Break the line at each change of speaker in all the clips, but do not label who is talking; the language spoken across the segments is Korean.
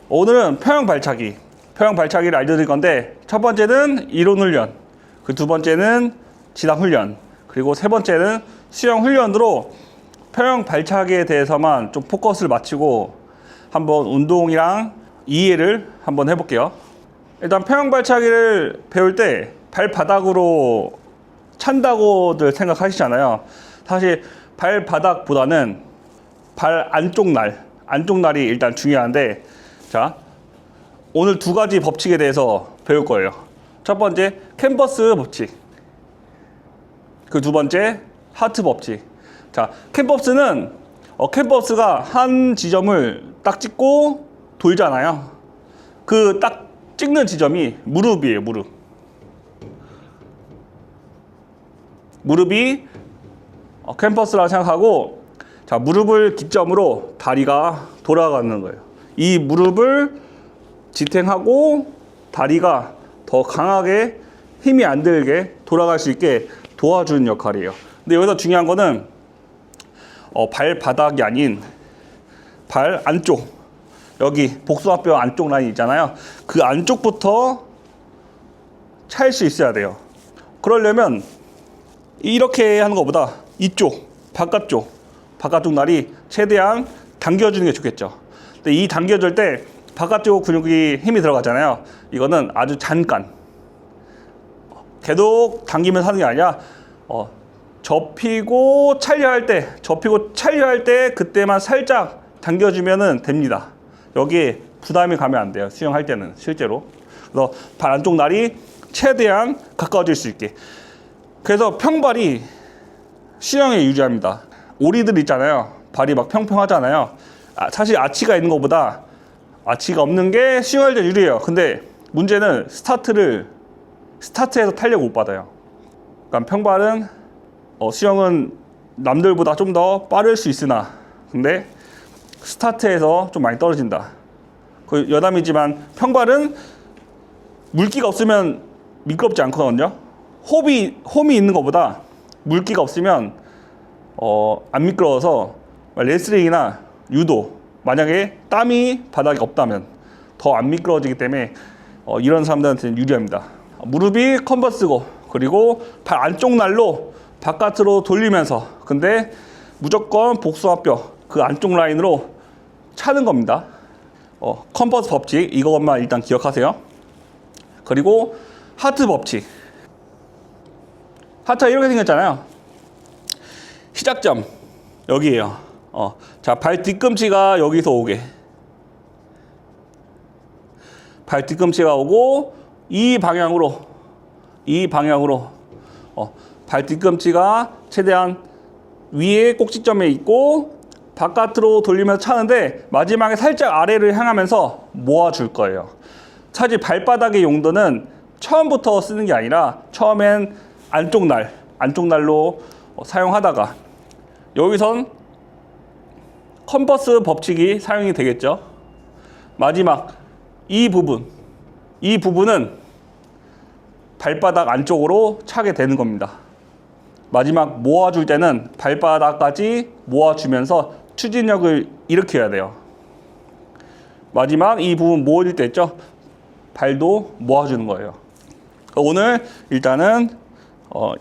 오늘은 평형 발차기를 알려드릴 건데, 첫 번째는 이론 훈련, 그 두 번째는 지당 훈련, 그리고 세 번째는 수영 훈련으로 평형 발차기에 대해서만 좀 포커스를 맞추고 한번 운동이랑 이해를 한번 해볼게요. 일단 평형 발차기를 배울 때 발바닥으로 찬다고들 생각하시잖아요. 사실 발바닥보다는 발 안쪽 날이 일단 중요한데, 자, 오늘 두 가지 법칙에 대해서 배울 거예요. 첫 번째, 캔버스 법칙. 그 두 번째, 하트 법칙. 자, 캔버스가 한 지점을 딱 찍고 돌잖아요. 그 딱 찍는 지점이 무릎이에요, 무릎이 캔버스라고 생각하고, 자, 무릎을 기점으로 다리가 돌아가는 거예요. 이 무릎을 지탱하고 다리가 더 강하게 힘이 안 들게 돌아갈 수 있게 도와주는 역할이에요. 근데 여기서 중요한 거는 발바닥이 아닌 발 안쪽, 여기 복숭아뼈 안쪽 라인 있잖아요. 그 안쪽부터 찰 수 있어야 돼요. 그러려면 이렇게 하는 것보다 이쪽, 바깥쪽 날이 최대한 당겨주는 게 좋겠죠. 근데 이 당겨줄 때 바깥쪽 근육이 힘이 들어가잖아요. 이거는 아주 잠깐, 계속 당기면서 하는 게 아니라 접히고 찰려할 때 그때만 살짝 당겨주면 됩니다. 여기에 부담이 가면 안 돼요. 수영할 때는 실제로. 그래서 발 안쪽 날이 최대한 가까워질 수 있게. 그래서 평발이 수영에 유리합니다. 오리들 있잖아요. 발이 막 평평하잖아요. 사실 아치가 있는 것보다 아치가 없는 게 수영할 때 유리해요. 근데 문제는 스타트에서 탄력 못 받아요. 그러니까 평발은 수영은 남들보다 좀 더 빠를 수 있으나, 근데 스타트에서 좀 많이 떨어진다. 그 여담이지만 평발은 물기가 없으면 미끄럽지 않거든요. 홈이 있는 것보다 물기가 없으면 안 미끄러워서 레슬링이나 유도, 만약에 땀이 바닥에 없다면 더 안 미끄러워지기 때문에 이런 사람들한테는 유리합니다. 무릎이 컨버스고, 그리고 발 안쪽 날로 바깥으로 돌리면서, 근데 무조건 복숭아뼈 그 안쪽 라인으로 차는 겁니다. 컨버스 법칙, 이것만 일단 기억하세요. 그리고 하트 법칙. 하트가 이렇게 생겼잖아요. 시작점 여기에요. 자, 발 뒤꿈치가 여기서 오게, 발 뒤꿈치가 오고 이 방향으로 발 뒤꿈치가 최대한 위에 꼭지점에 있고 바깥으로 돌리면서 차는데, 마지막에 살짝 아래를 향하면서 모아줄 거예요. 사실 발바닥의 용도는 처음부터 쓰는 게 아니라 처음엔 안쪽 날로 사용하다가 여기선 컨버스 법칙이 사용이 되겠죠. 마지막 이 부분은 발바닥 안쪽으로 차게 되는 겁니다. 마지막 모아줄 때는 발바닥까지 모아주면서 추진력을 일으켜야 돼요. 마지막 이 부분 모아줄 때 있죠? 발도 모아주는 거예요. 오늘 일단은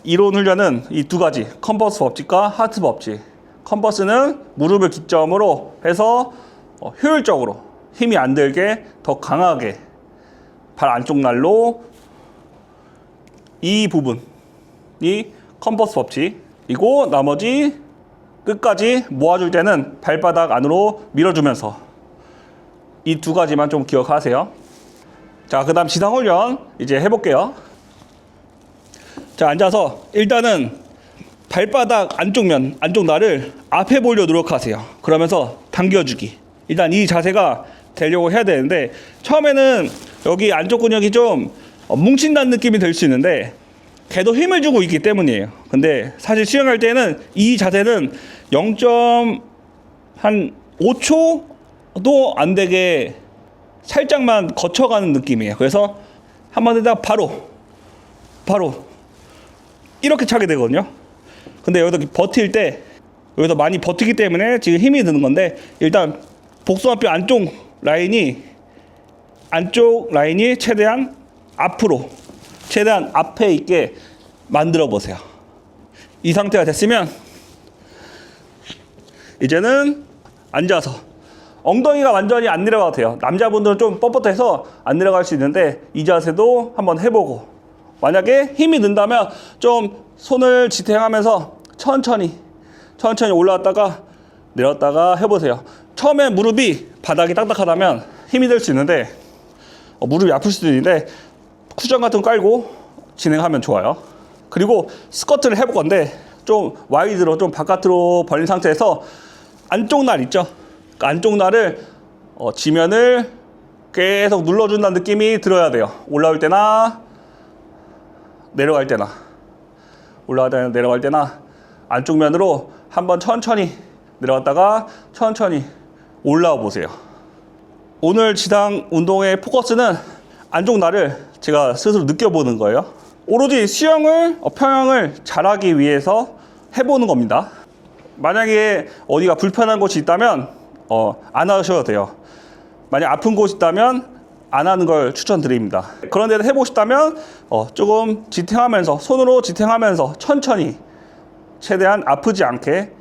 이론 훈련은 이 두 가지, 컨버스 법칙과 하트 법칙. 컨버스는 무릎을 기점으로 해서 효율적으로 힘이 안 들게 더 강하게 발 안쪽 날로, 이 부분이 컨버스 법칙이고, 나머지 끝까지 모아줄 때는 발바닥 안으로 밀어주면서, 이 두 가지만 좀 기억하세요. 자, 그 다음 지상 훈련 이제 해볼게요. 자, 앉아서 일단은 발바닥 안쪽 날을 앞에 보려 노력하세요. 그러면서 당겨주기. 일단 이 자세가 되려고 해야 되는데, 처음에는 여기 안쪽 근육이 좀 뭉친다는 느낌이 들 수 있는데, 걔도 힘을 주고 있기 때문이에요. 근데 사실 수영할 때는 이 자세는 0.5초도 안 되게 살짝만 거쳐가는 느낌이에요. 그래서 한번 했다가 바로 이렇게 차게 되거든요. 근데 여기서 버틸 때, 여기서 많이 버티기 때문에 지금 힘이 드는 건데, 일단 복숭아뼈 안쪽 라인이 안쪽 라인이 최대한 앞으로, 최대한 앞에 있게 만들어 보세요. 이 상태가 됐으면 이제는 앉아서 엉덩이가 완전히 안 내려가도 돼요. 남자분들은 좀 뻣뻣해서 안 내려갈 수 있는데 이 자세도 한번 해보고, 만약에 힘이 든다면 좀 손을 지탱하면서 천천히 올라왔다가 내렸다가 해보세요. 처음에 무릎이 바닥이 딱딱하다면 힘이 들 수 있는데 무릎이 아플 수도 있는데 쿠션 같은 거 깔고 진행하면 좋아요. 그리고 스쿼트를 해볼 건데 좀 와이드로 좀 바깥으로 벌린 상태에서 안쪽 날 있죠? 그 안쪽 날을 지면을 계속 눌러준다는 느낌이 들어야 돼요. 올라올 때나 내려갈 때나, 올라갈 때나 내려갈 때나 안쪽 면으로 한번 천천히 내려갔다가 천천히 올라와 보세요. 오늘 지상 운동의 포커스는 안쪽 날을 제가 스스로 느껴보는 거예요. 오로지 수영을 평형을 잘하기 위해서 해보는 겁니다. 만약에 어디가 불편한 곳이 있다면 안 하셔도 돼요. 만약 아픈 곳이 있다면 안 하는 걸 추천드립니다. 그런 데를 해보고 싶다면 조금 지탱하면서, 손으로 지탱하면서 천천히 최대한 아프지 않게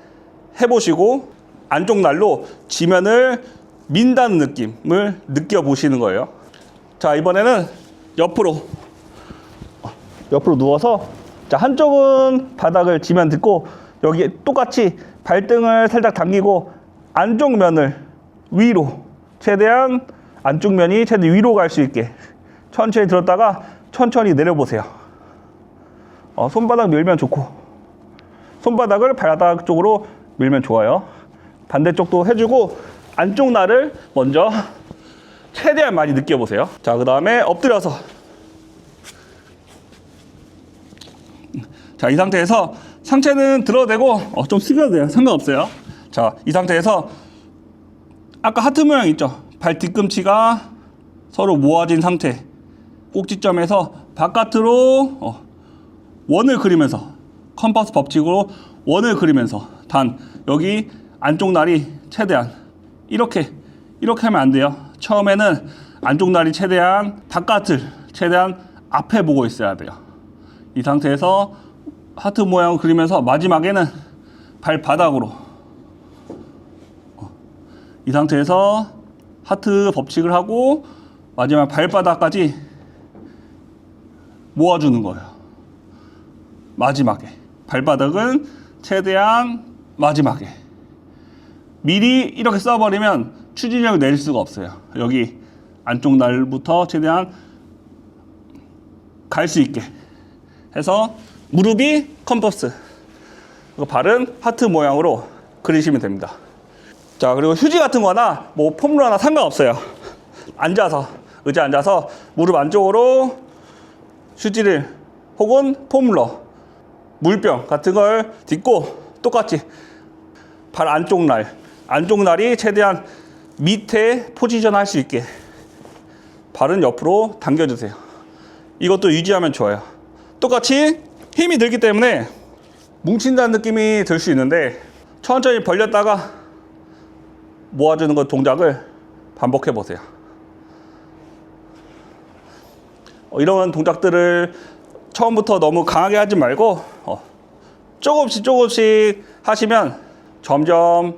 해보시고 안쪽 날로 지면을 민다는 느낌을 느껴보시는 거예요. 자, 이번에는 옆으로 누워서, 자, 한쪽은 바닥을 지면 딛고 여기에 똑같이 발등을 살짝 당기고 안쪽 면을 위로, 최대한 안쪽 면이 최대한 위로 갈 수 있게 천천히 들었다가 천천히 내려보세요. 손바닥 밀면 좋고 손바닥을 발바닥 쪽으로 밀면 좋아요. 반대쪽도 해주고 안쪽 날을 먼저 최대한 많이 느껴보세요. 자, 그 다음에 엎드려서, 자, 이 상태에서 상체는 들어대고 좀 숙여도 돼요. 상관없어요. 자, 이 상태에서 아까 하트 모양 있죠? 발 뒤꿈치가 서로 모아진 상태, 꼭지점에서 바깥으로 원을 그리면서, 컴파스 법칙으로 원을 그리면서, 단 여기 안쪽 날이 최대한 이렇게 하면 안 돼요. 처음에는 안쪽 날이 최대한 바깥을 최대한 앞에 보고 있어야 돼요. 이 상태에서 하트 모양을 그리면서 마지막에는 발바닥으로, 이 상태에서 하트 법칙을 하고 마지막 발바닥까지 모아주는 거예요. 마지막에 발바닥은 최대한 마지막에. 미리 이렇게 써버리면 추진력을 내릴 수가 없어요. 여기 안쪽 날부터 최대한 갈 수 있게 해서 무릎이 컴퍼스, 발은 하트 모양으로 그리시면 됩니다. 자, 그리고 휴지 같은 거나 뭐 폼롤러나 상관없어요. 앉아서, 의자에 앉아서 무릎 안쪽으로 휴지를 혹은 폼롤러, 물병 같은 걸 딛고 똑같이 발 안쪽 날이 최대한 밑에 포지션 할 수 있게 발은 옆으로 당겨주세요. 이것도 유지하면 좋아요. 똑같이 힘이 들기 때문에 뭉친다는 느낌이 들 수 있는데 천천히 벌렸다가 모아주는 것 동작을 반복해 보세요. 이런 동작들을 처음부터 너무 강하게 하지 말고 조금씩 하시면 점점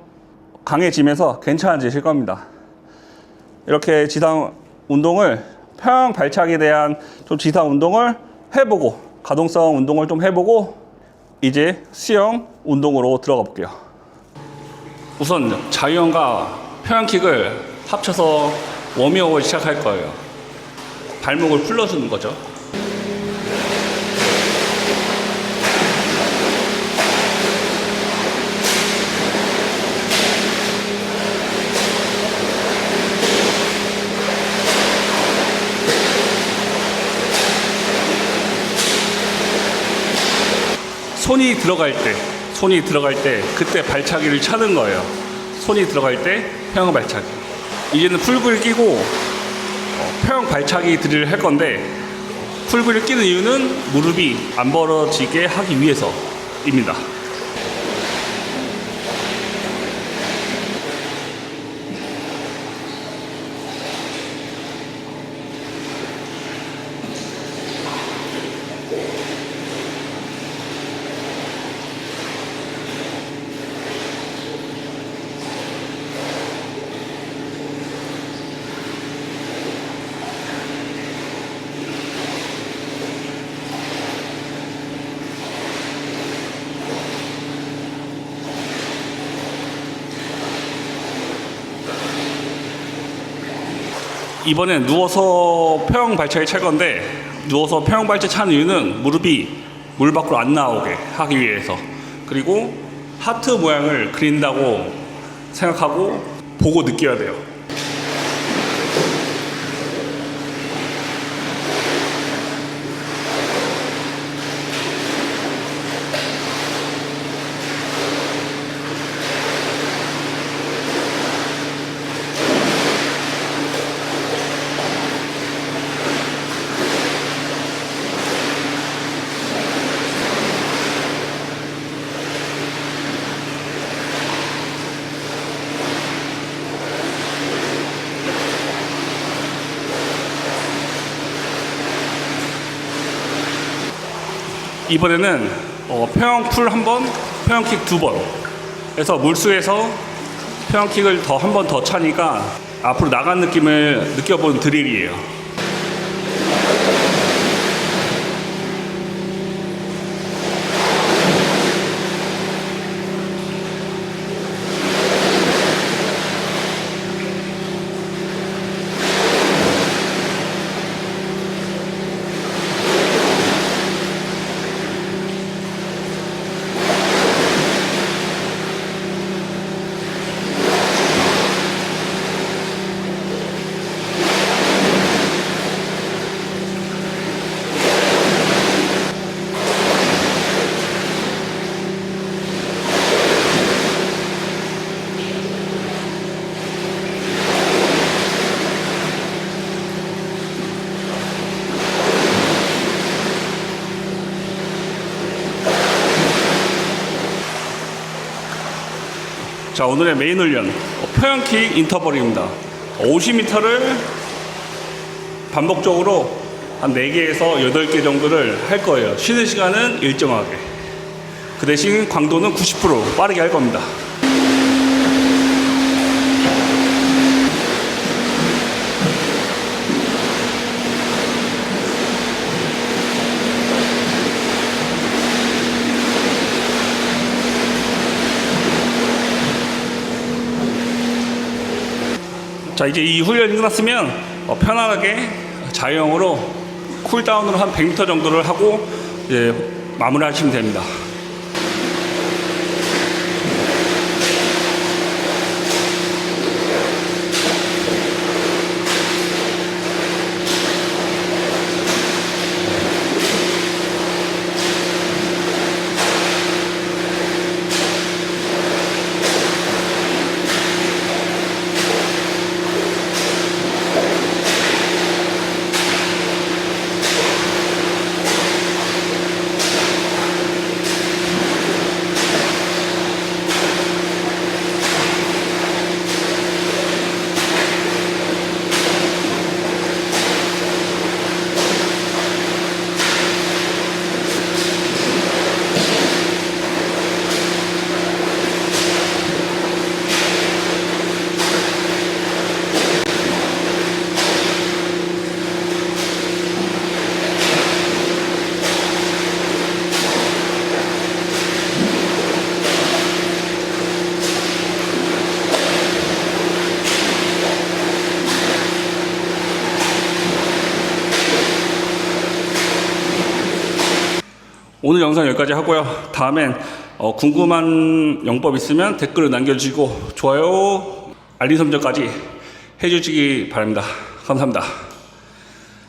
강해지면서 괜찮아지실 겁니다. 이렇게 지상 운동을, 평형 발차기에 대한 좀 지상 운동을 해보고, 가동성 운동을 좀 해보고 이제 수영 운동으로 들어가 볼게요. 우선 자유형과 평형킥을 합쳐서 워밍업을 시작할 거예요. 발목을 풀러주는 거죠. 손이 들어갈 때 그때 발차기를 차는 거예요. 손이 들어갈 때 평형 발차기. 이제는 풀그립 끼고 평형 발차기 드릴을 할 건데, 풀그립 끼는 이유는 무릎이 안 벌어지게 하기 위해서입니다. 이번엔 누워서 평형 발차기 찰 건데, 누워서 평형 발차 차는 이유는 무릎이 물 밖으로 안 나오게 하기 위해서, 그리고 하트 모양을 그린다고 생각하고 보고 느껴야 돼요. 이번에는 평형풀 1번, 평형킥 2번 해서 물수에서 평형킥을 더 한 번 더 차니까 앞으로 나간 느낌을 느껴본 드릴이에요. 자, 오늘의 메인 훈련 평형킥 인터벌입니다. 50m를 반복적으로 한 4개에서 8개 정도를 할 거예요. 쉬는 시간은 일정하게. 그 대신 강도는 90% 빠르게 할 겁니다. 자, 이제 이 훈련이 끝났으면 편안하게 자유형으로 쿨다운으로 한 100m 정도를 하고 이제 마무리하시면 됩니다. 오늘 영상 여기까지 하고요. 다음엔 궁금한 영법 있으면 댓글을 남겨주시고 좋아요, 알림 설정까지 해주시기 바랍니다. 감사합니다.